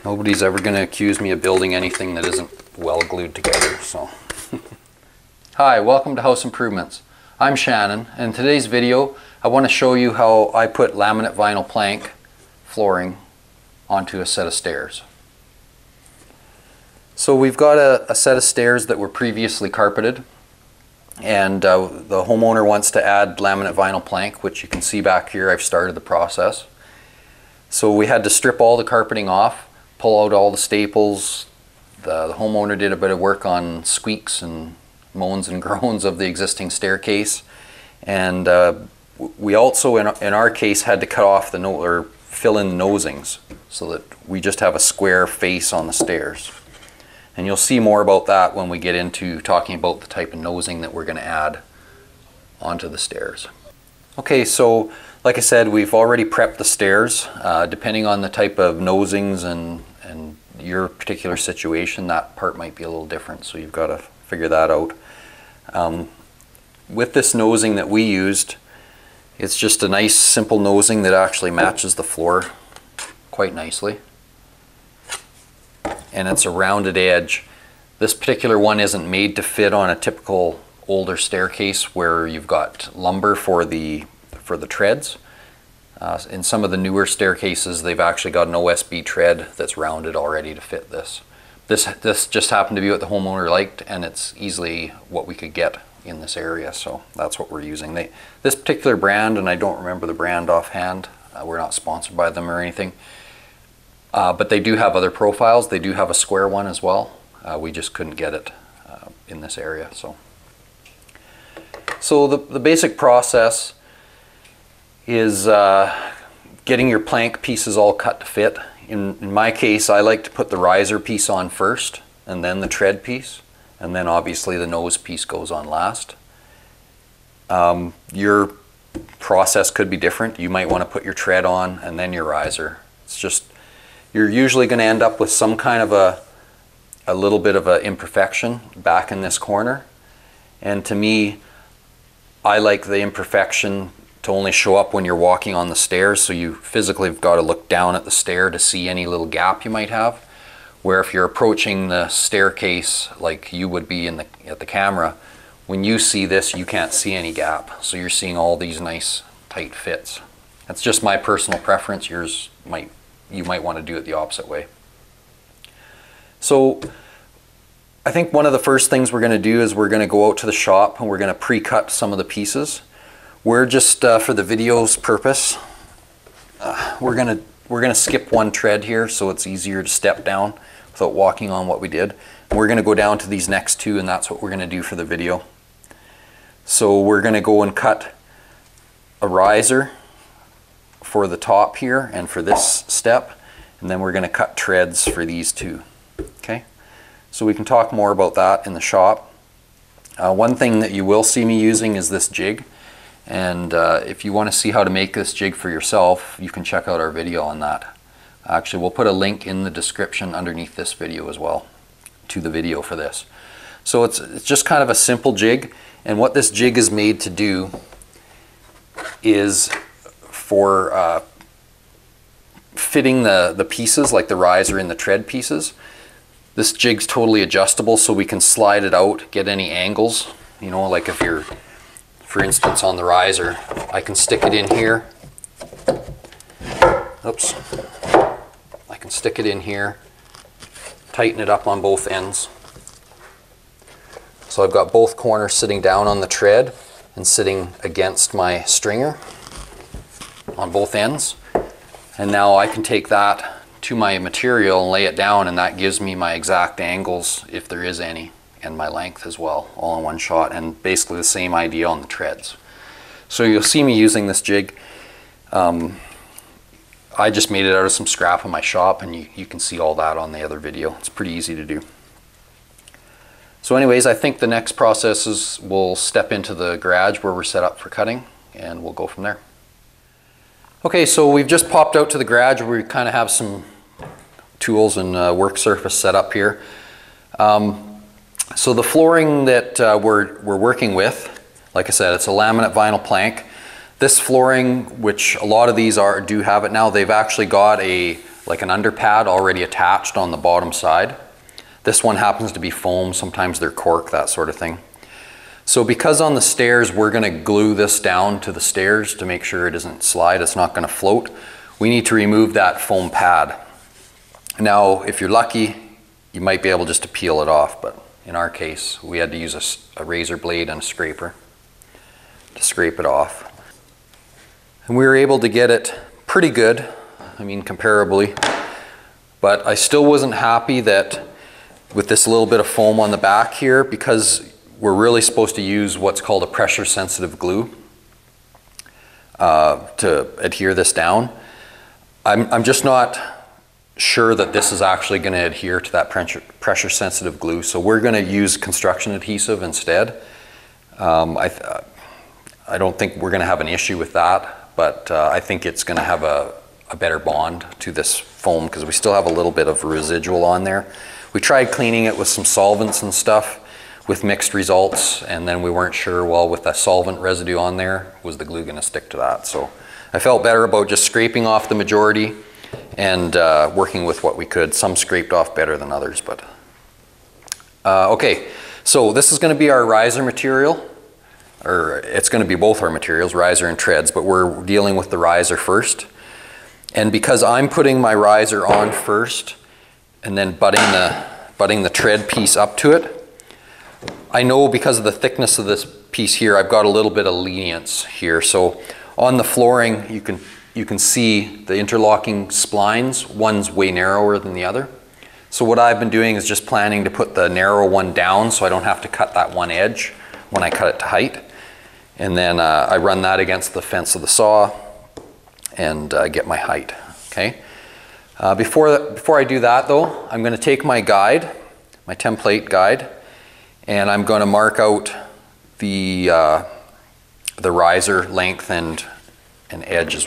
Nobody's ever going to accuse me of building anything that isn't well glued together, so. Hi, welcome to House Improvements. I'm Shannon, and in today's video I want to show you how I put laminate vinyl plank flooring onto a set of stairs. So we've got a set of stairs that were previously carpeted, and the homeowner wants to add laminate vinyl plank, which you can see back here. I've started the process. So we had to strip all the carpeting off, pull out all the staples. The homeowner did a bit of work on squeaks and moans and groans of the existing staircase, and we also in our case had to cut off or fill in the nosings so that we just have a square face on the stairs. And you'll see more about that when we get into talking about the type of nosing that we're going to add onto the stairs. Okay, so like I said, we've already prepped the stairs. Depending on the type of nosings and your particular situation, that part might be a little different, so you've got to figure that out. With this nosing that we used, it's just a nice simple nosing that actually matches the floor quite nicely. And it's a rounded edge. This particular one isn't made to fit on a typical older staircase where you've got lumber for the treads. In some of the newer staircases, they've actually got an OSB tread that's rounded already to fit this. This just happened to be what the homeowner liked, and it's easily what we could get in this area, so that's what we're using. This particular brand, and I don't remember the brand offhand, we're not sponsored by them or anything, but they do have other profiles. They do have a square one as well. We just couldn't get it in this area. So the basic process is getting your plank pieces all cut to fit. In my case, I like to put the riser piece on first, and then the tread piece, and then obviously the nose piece goes on last. Your process could be different. You might want to put your tread on and then your riser. It's just, you're usually going to end up with some kind of a little bit of an imperfection back in this corner. And to me, I like the imperfection to only show up when you're walking on the stairs, so you physically have got to look down at the stair to see any little gap you might have. Where if you're approaching the staircase like you would be at the camera, when you see this, you can't see any gap. So you're seeing all these nice tight fits. That's just my personal preference. You might want to do it the opposite way. So I think one of the first things we're going to do is we're going to go out to the shop and we're going to pre-cut some of the pieces. We're just for the video's purpose, we're gonna skip one tread here so it's easier to step down without walking on what we did. We're gonna go down to these next two, and that's what we're gonna do for the video. So we're gonna go and cut a riser for the top here and for this step, and then we're gonna cut treads for these two. Okay, so we can talk more about that in the shop. One thing that you will see me using is this jig. And if you want to see how to make this jig for yourself, you can check out our video on that. Actually, we'll put a link in the description underneath this video as well to the video for this. So it's just kind of a simple jig, and what this jig is made to do is for fitting the pieces, like the riser and the tread pieces. This jig's totally adjustable, so we can slide it out, get any angles. You know, like if you're, for instance, on the riser, I can stick it in here. Oops. I can stick it in here, tighten it up on both ends. So I've got both corners sitting down on the tread and sitting against my stringer on both ends. And now I can take that to my material and lay it down, and that gives me my exact angles, if there is any, and my length as well, all in one shot, and basically the same idea on the treads. So you'll see me using this jig. I just made it out of some scrap in my shop, and you can see all that on the other video. It's pretty easy to do. So anyways, I think the next process is we'll step into the garage where we're set up for cutting, and we'll go from there. Okay, so we've just popped out to the garage where we kind of have some tools and work surface set up here. So the flooring that we're working with, like I said, it's a laminate vinyl plank. This flooring, which a lot of these do have it now, they've actually got a like an underpad already attached on the bottom side. This one happens to be foam, sometimes they're cork, that sort of thing. So because on the stairs we're going to glue this down to the stairs to make sure it doesn't slide, it's not going to float, we need to remove that foam pad. Now if you're lucky, you might be able just to peel it off, but in our case we had to use a razor blade and a scraper to scrape it off. And we were able to get it pretty good, I mean comparably, but I still wasn't happy that with this little bit of foam on the back here, because we're really supposed to use what's called a pressure sensitive glue to adhere this down. I'm just not sure that this is actually going to adhere to that pressure sensitive glue, so we're going to use construction adhesive instead. I don't think we're going to have an issue with that, but I think it's going to have a better bond to this foam because we still have a little bit of residual on there. We tried cleaning it with some solvents and stuff with mixed results, and then we weren't sure, well, with the solvent residue on there, was the glue going to stick to that? So I felt better about just scraping off the majority and working with what we could. Some scraped off better than others, but okay. So this is going to be our riser material, or it's going to be both our materials, riser and treads, but we're dealing with the riser first. And because I'm putting my riser on first and then butting the tread piece up to it, I know because of the thickness of this piece here, I've got a little bit of lenience here. So on the flooring, you can see the interlocking splines. One's way narrower than the other. So what I've been doing is just planning to put the narrow one down so I don't have to cut that one edge when I cut it to height. And then I run that against the fence of the saw and get my height, okay? Before I do that though, I'm going to take my guide, my template guide, and I'm going to mark out the riser length and edges.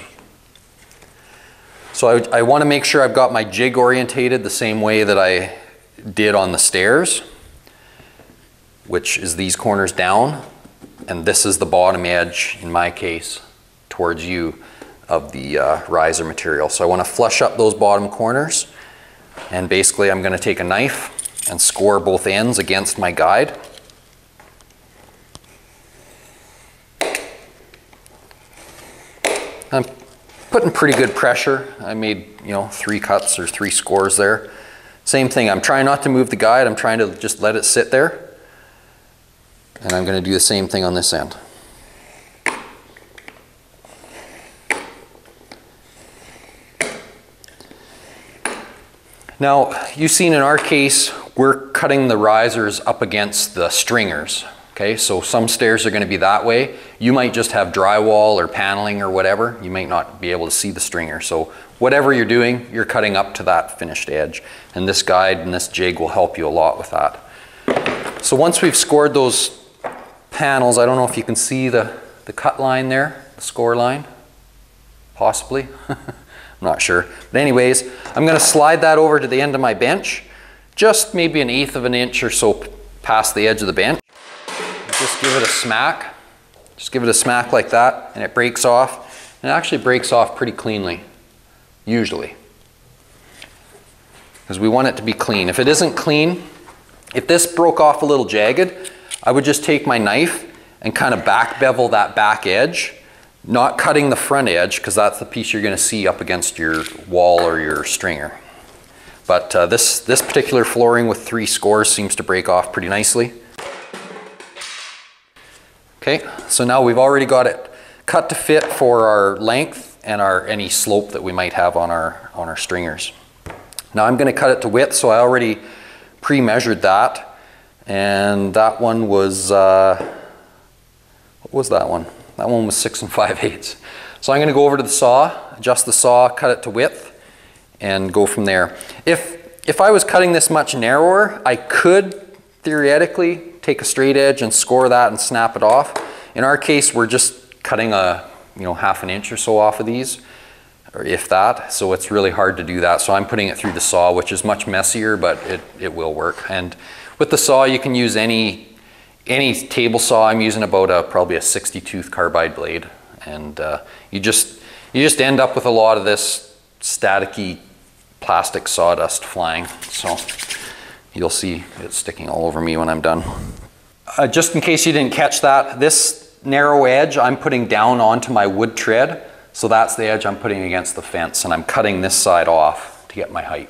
So I want to make sure I've got my jig orientated the same way that I did on the stairs, which is these corners down, and this is the bottom edge, in my case, towards you of the riser material. So I want to flush up those bottom corners, and basically I'm going to take a knife and score both ends against my guide. I'm putting pretty good pressure. I made, 3 cuts or 3 scores there. Same thing, I'm trying not to move the guide, I'm trying to just let it sit there. And I'm going to do the same thing on this end. Now, you've seen in our case, we're cutting the risers up against the stringers. Okay, so some stairs are going to be that way. You might just have drywall or paneling or whatever. You might not be able to see the stringer. So whatever you're doing, you're cutting up to that finished edge. And this guide and this jig will help you a lot with that. So once we've scored those panels, I don't know if you can see the cut line there, the score line, possibly. I'm not sure. But anyways, I'm going to slide that over to the end of my bench, just maybe 1/8 of an inch or so past the edge of the bench. Just give it a smack. Just give it a smack like that, and it breaks off. And it actually breaks off pretty cleanly, usually, because we want it to be clean. If it isn't clean, if this broke off a little jagged, I would just take my knife and kind of back bevel that back edge, not cutting the front edge, because that's the piece you're going to see up against your wall or your stringer. But this particular flooring with 3 scores seems to break off pretty nicely. Okay, so now we've already got it cut to fit for our length and any slope that we might have on our stringers. Now I'm going to cut it to width, so I already pre-measured that, and that one was what was that one? That one was 6 5/8. So I'm going to go over to the saw, adjust the saw, cut it to width, and go from there. If I was cutting this much narrower, I could theoretically take a straight edge and score that and snap it off. In our case, we're just cutting a 1/2 an inch or so off of these, or if that, so it's really hard to do that. So I'm putting it through the saw, which is much messier, but it will work. And with the saw, you can use any table saw. I'm using about probably a 60 tooth carbide blade, and you just end up with a lot of this staticky plastic sawdust flying. So you'll see it sticking all over me when I'm done. Just in case you didn't catch that, this narrow edge I'm putting down onto my wood tread. So that's the edge I'm putting against the fence, and I'm cutting this side off to get my height.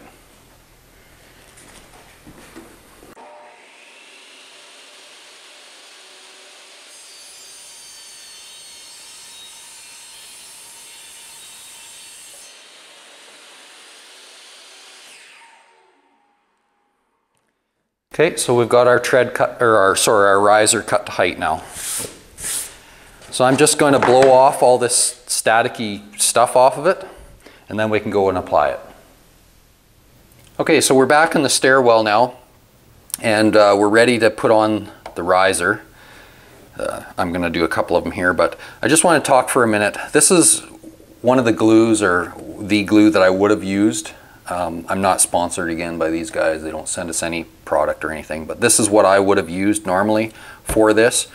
Okay, so we've got our tread cut, or our riser cut to height now. So I'm just going to blow off all this staticky stuff off of it, and then we can go and apply it. Okay, so we're back in the stairwell now, and we're ready to put on the riser. I'm going to do a couple of them here, but I just want to talk for a minute. This is one of the glues, or the glue that I would have used. I'm not sponsored again by these guys. They don't send us any product or anything, but this is what I would have used normally for this.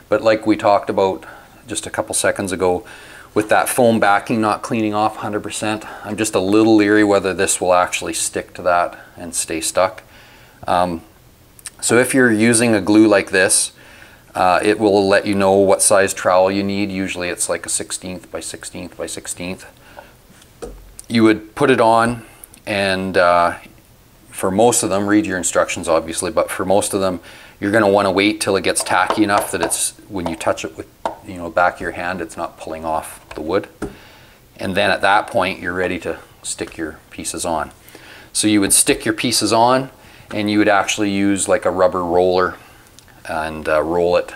But like we talked about just a couple seconds ago, with that foam backing not cleaning off 100%, I'm just a little leery whether this will actually stick to that and stay stuck. So if you're using a glue like this, it will let you know what size trowel you need. Usually it's like a 16th by 16th by 16th. You would put it on, and for most of them, read your instructions obviously, but for most of them, you're going to want to wait till it gets tacky enough that it's, when you touch it with, you know, back of your hand, it's not pulling off the wood. And then at that point, you're ready to stick your pieces on. So you would stick your pieces on, and you would actually use like a rubber roller and roll it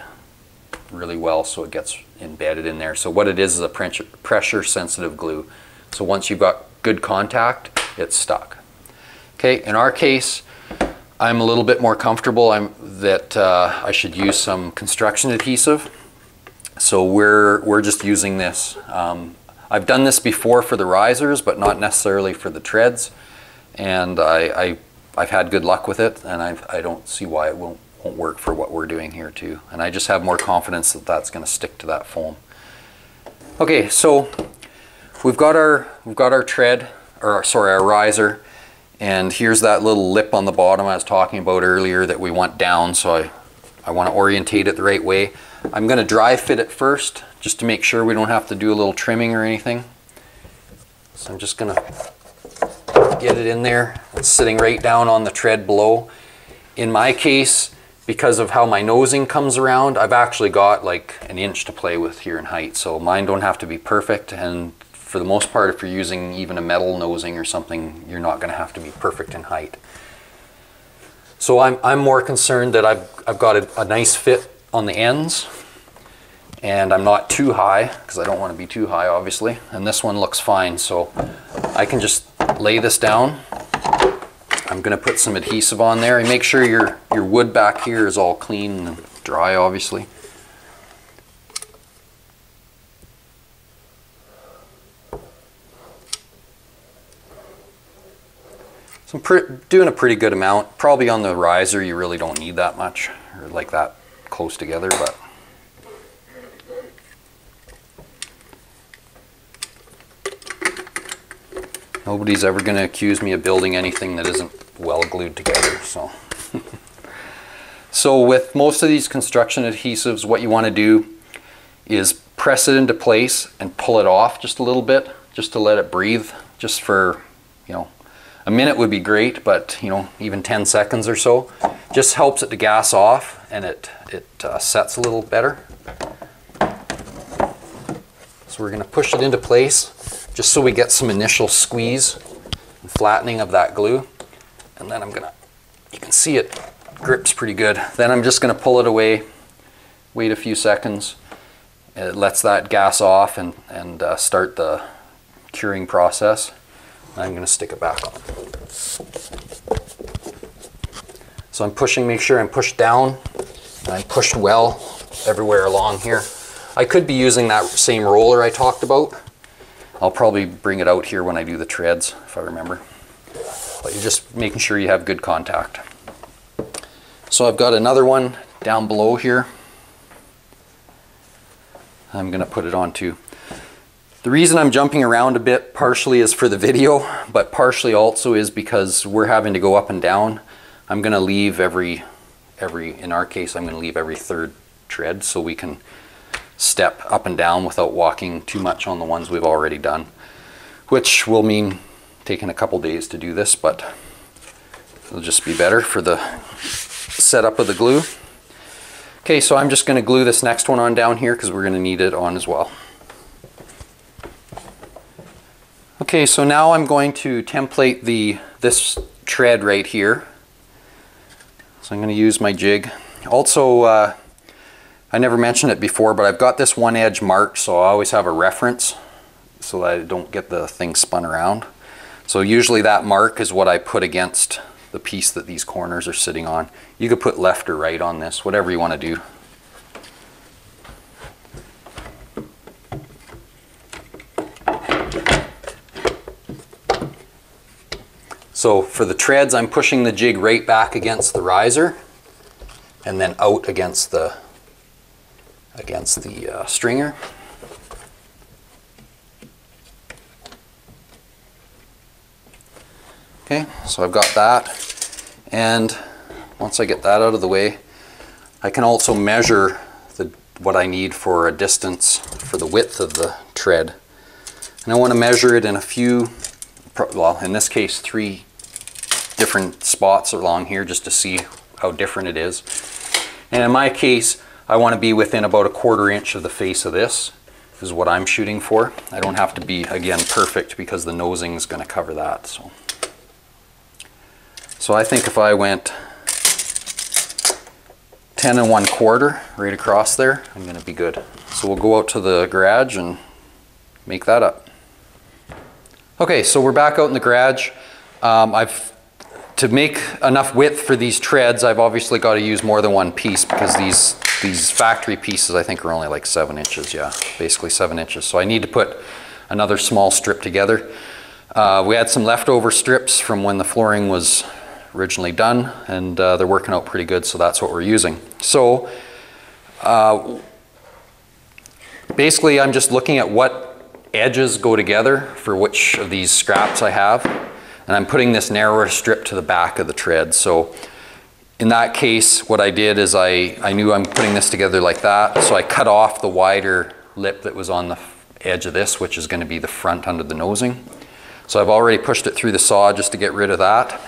really well so it gets embedded in there. So what it is a pressure sensitive glue. So once you've got good contact, it's stuck. Okay, in our case, I'm a little bit more comfortable that I should use some construction adhesive. So we're just using this. I've done this before for the risers, but not necessarily for the treads. And I've had good luck with it, and I don't see why it won't work for what we're doing here too. And I just have more confidence that that's going to stick to that foam. Okay, so we've got our tread, or sorry, our riser, and here's that little lip on the bottom I was talking about earlier that we want down. So I want to orientate it the right way. I'm going to dry fit it first, just to make sure we don't have to do a little trimming or anything. So I'm just going to get it in there. It's sitting right down on the tread below. In my case, because of how my nosing comes around, I've actually got like an inch to play with here in height. So mine don't have to be perfect, and for the most part, if you're using even a metal nosing or something, you're not going to have to be perfect in height. So I'm more concerned that I've got a nice fit on the ends, and I'm not too high, because I don't want to be too high obviously, and this one looks fine. So I can just lay this down. I'm going to put some adhesive on there, and make sure your wood back here is all clean and dry obviously. So I'm doing a pretty good amount. Probably on the riser you really don't need that much, or like that close together, but nobody's ever going to accuse me of building anything that isn't well glued together. So with most of these construction adhesives, what you want to do is press it into place and pull it off just a little bit, just to let it breathe, just for, you know, a minute would be great, but you know, even 10 seconds or so just helps it to gas off, and it sets a little better. So we're going to push it into place just so we get some initial squeeze and flattening of that glue, and then you can see it grips pretty good. Then I'm just going to pull it away, wait a few seconds, it lets that gas off and start the curing process. I'm going to stick it back on. So I'm pushing, make sure I'm pushed down, and I'm pushed well everywhere along here. I could be using that same roller I talked about. I'll probably bring it out here when I do the treads, if I remember. But you're just making sure you have good contact. So I've got another one down below here. I'm going to put it on too. The reason I'm jumping around a bit partially is for the video, but partially also is because we're having to go up and down. I'm going to leave in our case, I'm going to leave every third tread so we can step up and down without walking too much on the ones we've already done, which will mean taking a couple days to do this, but it'll just be better for the setup of the glue. Okay, so I'm just going to glue this next one on down here because we're going to need it on as well. Okay, so now I'm going to template this tread right here. So I'm going to use my jig. Also, I never mentioned it before, but I've got this one edge marked, so I always have a reference so that I don't get the thing spun around. So usually that mark is what I put against the piece that these corners are sitting on. You could put left or right on this, whatever you want to do. So for the treads, I'm pushing the jig right back against the riser and then out against the stringer. Okay, so I've got that, and once I get that out of the way, I can also measure what I need for a distance for the width of the tread. And I want to measure it in a few, well, in this case 3 different spots along here just to see how different it is. And in my case, I want to be within about 1/4 inch of the face of this is what I'm shooting for. I don't have to be, again, perfect because the nosing is going to cover that. So I think if I went 10 1/4 right across there, I'm going to be good. So we'll go out to the garage and make that up. Okay, so we're back out in the garage. To make enough width for these treads, I've obviously got to use more than one piece because these factory pieces I think are only like 7 inches, yeah, basically 7 inches. So I need to put another small strip together. We had some leftover strips from when the flooring was originally done, and they're working out pretty good, so that's what we're using. So basically I'm just looking at what edges go together for which of these scraps I have, and I'm putting this narrower strip to the back of the tread. So in that case, what I did is I knew I'm putting this together like that, so I cut off the wider lip that was on the edge of this, which is going to be the front under the nosing. So I've already pushed it through the saw just to get rid of that.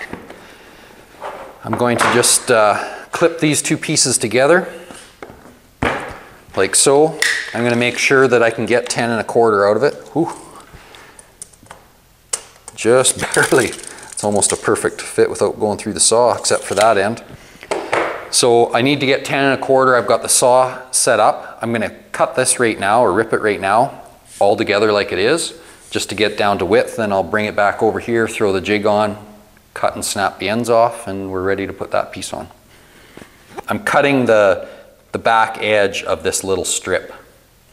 I'm going to just clip these 2 pieces together like so. I'm going to make sure that I can get 10 1/4 out of it. Whew. Just barely. It's almost a perfect fit without going through the saw, except for that end. So I need to get 10 1/4. I've got the saw set up. I'm going to cut this right now, or rip it right now, all together like it is, just to get down to width. Then I'll bring it back over here, throw the jig on, cut and snap the ends off, and we're ready to put that piece on. I'm cutting the back edge of this little strip.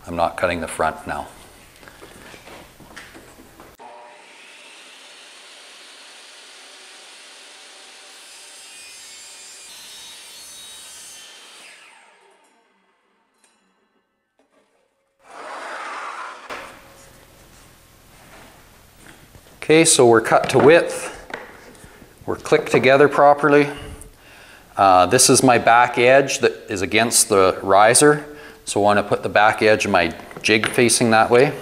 I'm not cutting the front now. Okay, so we're cut to width. We're clicked together properly. This is my back edge that is against the riser. So I want to put the back edge of my jig facing that way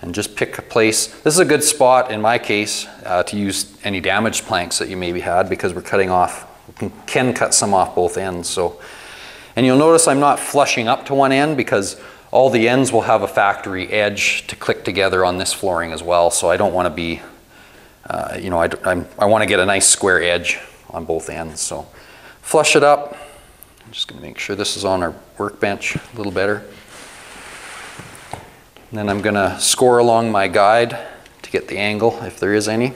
and just pick a place. This is a good spot in my case to use any damaged planks that you maybe had, because we're cutting off, we can cut some off both ends. So, and you'll notice I'm not flushing up to one end because all the ends will have a factory edge to click together on this flooring as well. So I don't want to be, you know, I want to get a nice square edge on both ends. So flush it up. I'm just going to make sure this is on our workbench a little better. And then I'm going to score along my guide to get the angle, if there is any.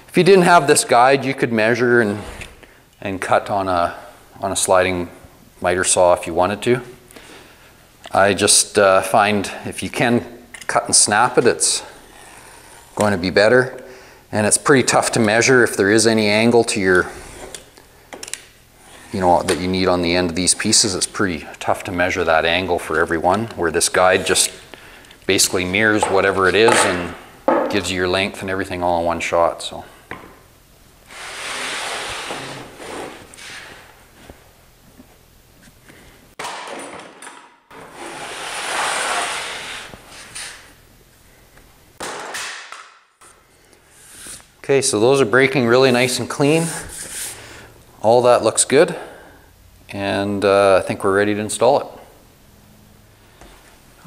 If you didn't have this guide, you could measure and cut on a sliding miter saw if you wanted to. I just find if you can cut and snap it, it's going to be better. And it's pretty tough to measure if there is any angle to your you know, that you need on the end of these pieces. It's pretty tough to measure that angle for every one, where this guide just basically mirrors whatever it is and gives you your length and everything all in one shot. So. Okay, so those are breaking really nice and clean. All that looks good, and I think we're ready to install it.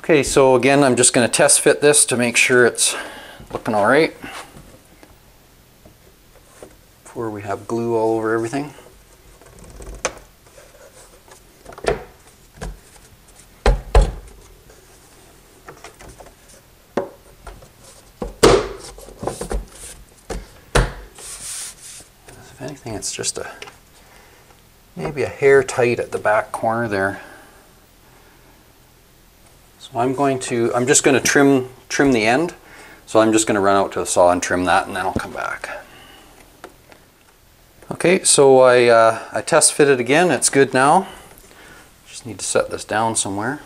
Okay, so again, I'm just going to test fit this to make sure it's looking all right before we have glue all over everything. If anything, it's just maybe a hair tight at the back corner there. So I'm just going to trim the end. So I'm just going to run out to the saw and trim that, and then I'll come back. Okay, so I test fit it again. It's good now. Just need to set this down somewhere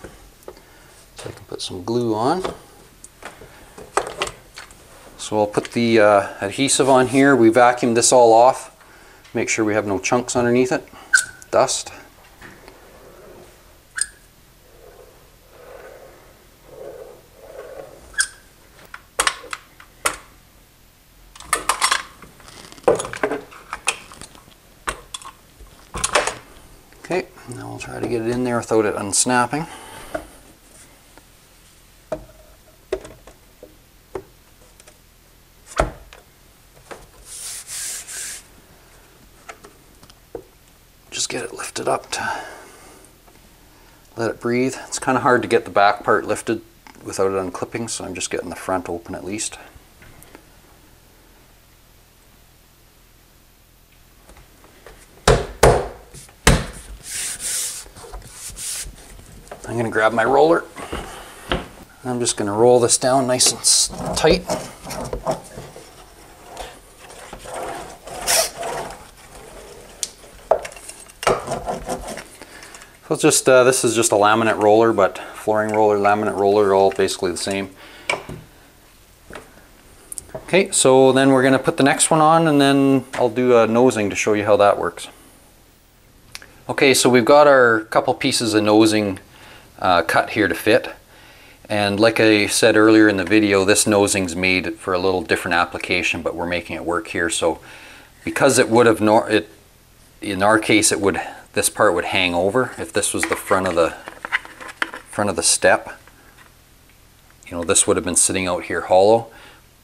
so I can put some glue on. So I'll put the adhesive on here. We vacuumed this all off. Make sure we have no chunks underneath it, dust. Okay, now we'll try to get it in there without it unsnapping. Just get it lifted up to let it breathe. It's kind of hard to get the back part lifted without it unclipping, so I'm just getting the front open at least. I'm going to grab my roller. I'm just going to roll this down nice and tight. So it's just, this is just a laminate roller, but flooring roller, laminate roller are all basically the same. Okay, so then we're going to put the next one on, and then I'll do a nosing to show you how that works. Okay, so we've got our couple pieces of nosing cut here to fit. And like I said earlier in the video, this nosing's made for a little different application, but we're making it work here. So because it would have, in our case, this part would hang over if this was the front of the step. You know, this would have been sitting out here hollow.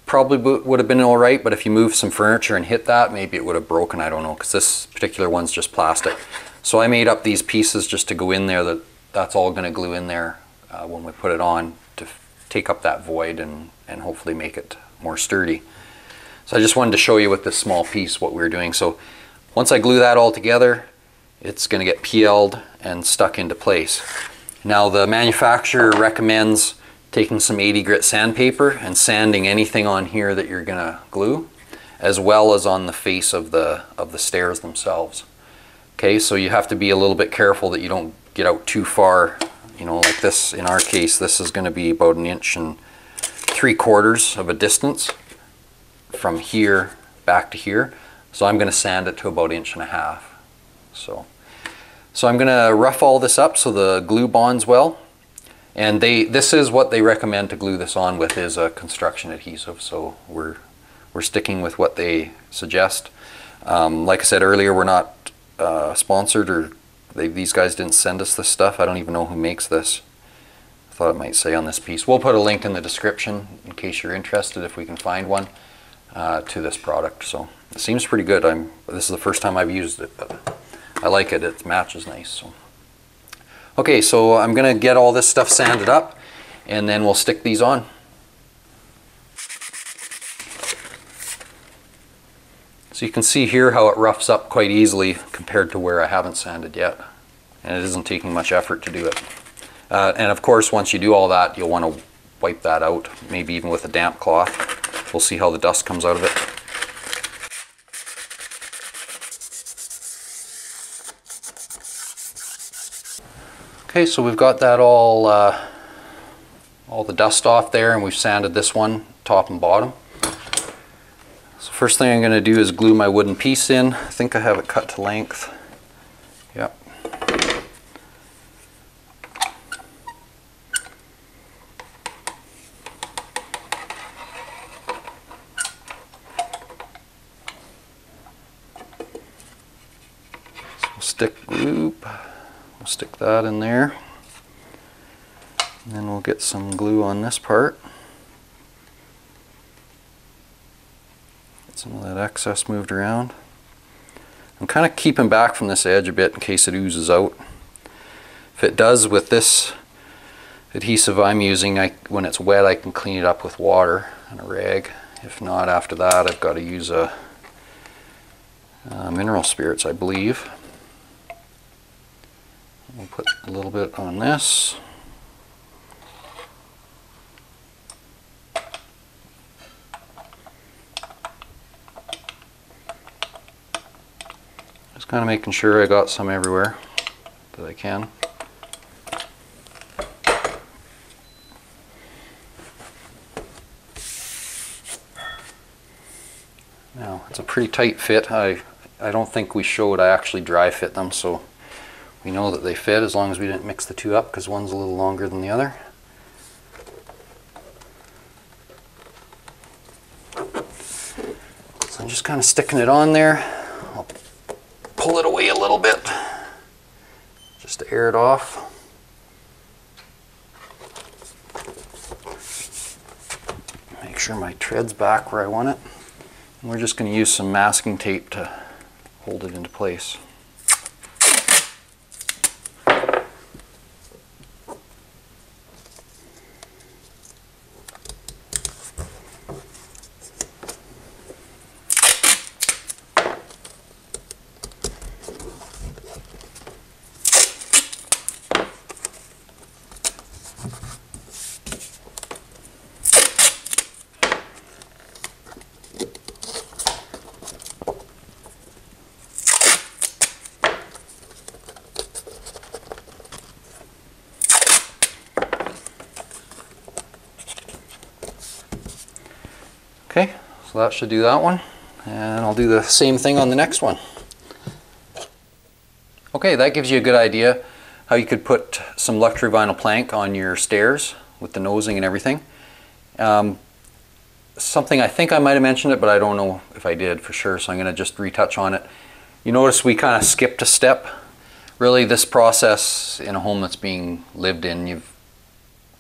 Probably would have been all right, but if you move some furniture and hit that, maybe it would have broken. I don't know, because this particular one's just plastic. So I made up these pieces just to go in there. That's all going to glue in there when we put it on to take up that void and hopefully make it more sturdy. So I just wanted to show you with this small piece what we were doing. So once I glue that all together, it's going to get PL'd and stuck into place. Now the manufacturer recommends taking some 80 grit sandpaper and sanding anything on here that you're going to glue, as well as on the face of the stairs themselves. Okay, so you have to be a little bit careful that you don't get out too far. You know, like this, in our case, this is going to be about 1 3/4 inches of a distance from here back to here. So I'm going to sand it to about 1.5 inches. So I'm going to rough all this up so the glue bonds well. And this is what they recommend to glue this on with, is a construction adhesive. So we're sticking with what they suggest. Like I said earlier, we're not sponsored, or these guys didn't send us this stuff. I don't even know who makes this. I thought it might say on this piece. We'll put a link in the description in case you're interested, if we can find one, to this product. So it seems pretty good. This is the first time I've used it, but I like it. It matches nice. So. Okay, so I'm going to get all this stuff sanded up, and then we'll stick these on. So you can see here how it roughs up quite easily compared to where I haven't sanded yet. And it isn't taking much effort to do it. And of course, once you do all that, you'll want to wipe that out, maybe even with a damp cloth. We'll see how the dust comes out of it. Okay, so we've got that all the dust off there, and we've sanded this one top and bottom. So first thing I'm going to do is glue my wooden piece in. I think I have it cut to length. Yep. So we'll stick that in there. And then we'll get some glue on this part. Get some of that excess moved around. I'm kind of keeping back from this edge a bit in case it oozes out. If it does with this adhesive I'm using, when it's wet I can clean it up with water and a rag. If not, after that I've got to use a mineral spirits, I believe. We'll put a little bit on this. Just kind of making sure I got some everywhere that I can. Now, it's a pretty tight fit. I don't think we showed I actually dry fit them, so we know that they fit as long as we didn't mix the two up, because one's a little longer than the other. So I'm just kind of sticking it on there. I'll pull it away a little bit just to air it off. Make sure my tread's back where I want it. And we're just going to use some masking tape to hold it into place. Okay, so that should do that one, and I'll do the same thing on the next one. Okay, that gives you a good idea how you could put some luxury vinyl plank on your stairs with the nosing and everything. Something I think I might have mentioned it, but I don't know if I did for sure, so I'm going to just retouch on it. You notice we kind of skipped a step. Really, this process in a home that's being lived in,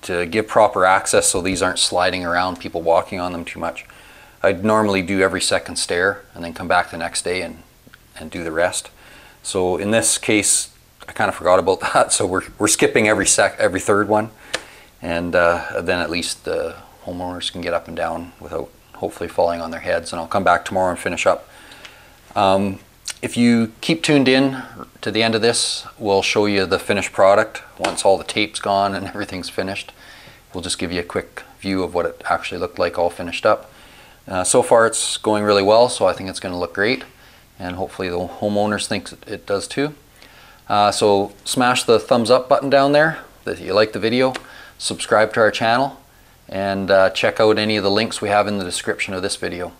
to give proper access so these aren't sliding around, people walking on them too much. I'd normally do every second stair and then come back the next day and do the rest. So in this case, I kind of forgot about that, so we're skipping every third one, and then at least the homeowners can get up and down without hopefully falling on their heads, and I'll come back tomorrow and finish up. If you keep tuned in to the end of this, we'll show you the finished product once all the tape's gone and everything's finished. We'll just give you a quick view of what it actually looked like all finished up. So far it's going really well, so I think it's going to look great, and hopefully the homeowners think it does too. So smash the thumbs up button down there if you like the video, subscribe to our channel, and check out any of the links we have in the description of this video.